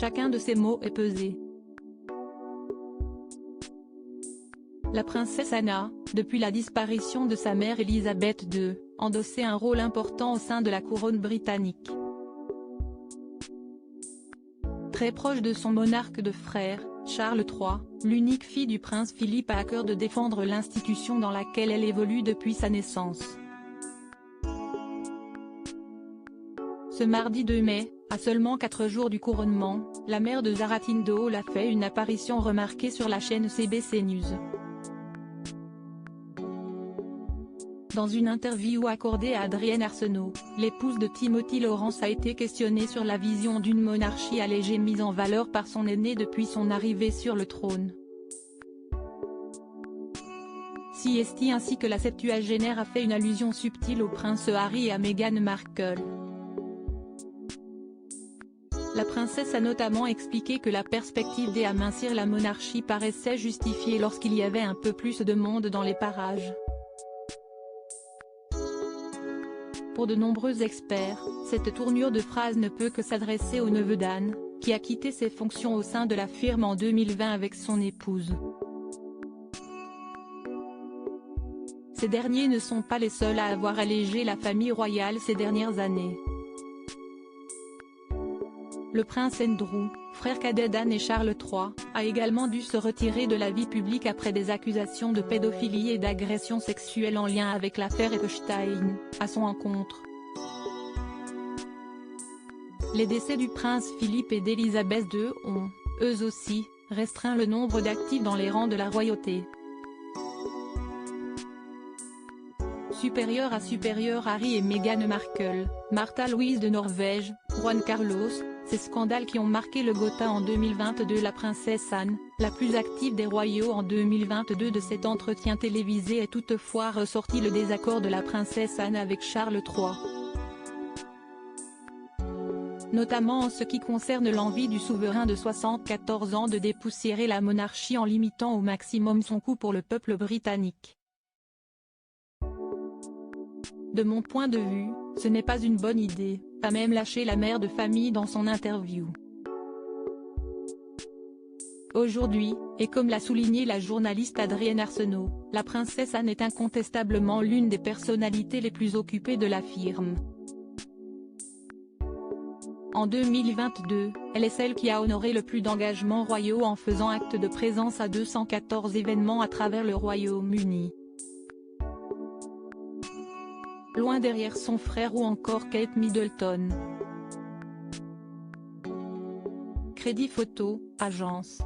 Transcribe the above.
Chacun de ces mots est pesé. La princesse Anna, depuis la disparition de sa mère Elisabeth II, endossait un rôle important au sein de la couronne britannique. Très proche de son monarque de frère, Charles III, l'unique fille du prince Philippe a à cœur de défendre l'institution dans laquelle elle évolue depuis sa naissance. Ce mardi 2 mai, à seulement 4 jours du couronnement, la mère de Zara Tindall a fait une apparition remarquée sur la chaîne CBC News. Dans une interview accordée à Adrienne Arsenault, l'épouse de Timothy Lawrence a été questionnée sur la vision d'une monarchie allégée mise en valeur par son aîné depuis son arrivée sur le trône. CST ainsi que la septuagénaire a fait une allusion subtile au prince Harry et à Meghan Markle. La princesse a notamment expliqué que la perspective d'amincir la monarchie paraissait justifiée lorsqu'il y avait un peu plus de monde dans les parages. Pour de nombreux experts, cette tournure de phrase ne peut que s'adresser au neveu d'Anne, qui a quitté ses fonctions au sein de la firme en 2020 avec son épouse. Ces derniers ne sont pas les seuls à avoir allégé la famille royale ces dernières années. Le prince Andrew, frère cadet d'Anne et Charles III, a également dû se retirer de la vie publique après des accusations de pédophilie et d'agression sexuelle en lien avec l'affaire Epstein, à son encontre. Les décès du prince Philippe et d'Élisabeth II ont, eux aussi, restreint le nombre d'actifs dans les rangs de la royauté. Supérieur à supérieur Harry et Meghan Markle, Märtha Louise de Norvège, Juan Carlos, ces scandales qui ont marqué le Gotha en 2022. La princesse Anne, la plus active des royaux en 2022 de cet entretien télévisé est toutefois ressorti le désaccord de la princesse Anne avec Charles III. Notamment en ce qui concerne l'envie du souverain de 74 ans de dépoussiérer la monarchie en limitant au maximum son coût pour le peuple britannique. De mon point de vue, ce n'est pas une bonne idée, a même lâché la mère de famille dans son interview. Aujourd'hui, et comme l'a souligné la journaliste Adrienne Arsenault, la princesse Anne est incontestablement l'une des personnalités les plus occupées de la firme. En 2022, elle est celle qui a honoré le plus d'engagements royaux en faisant acte de présence à 214 événements à travers le Royaume-Uni. Loin derrière son frère ou encore Kate Middleton. Crédit photo, agence.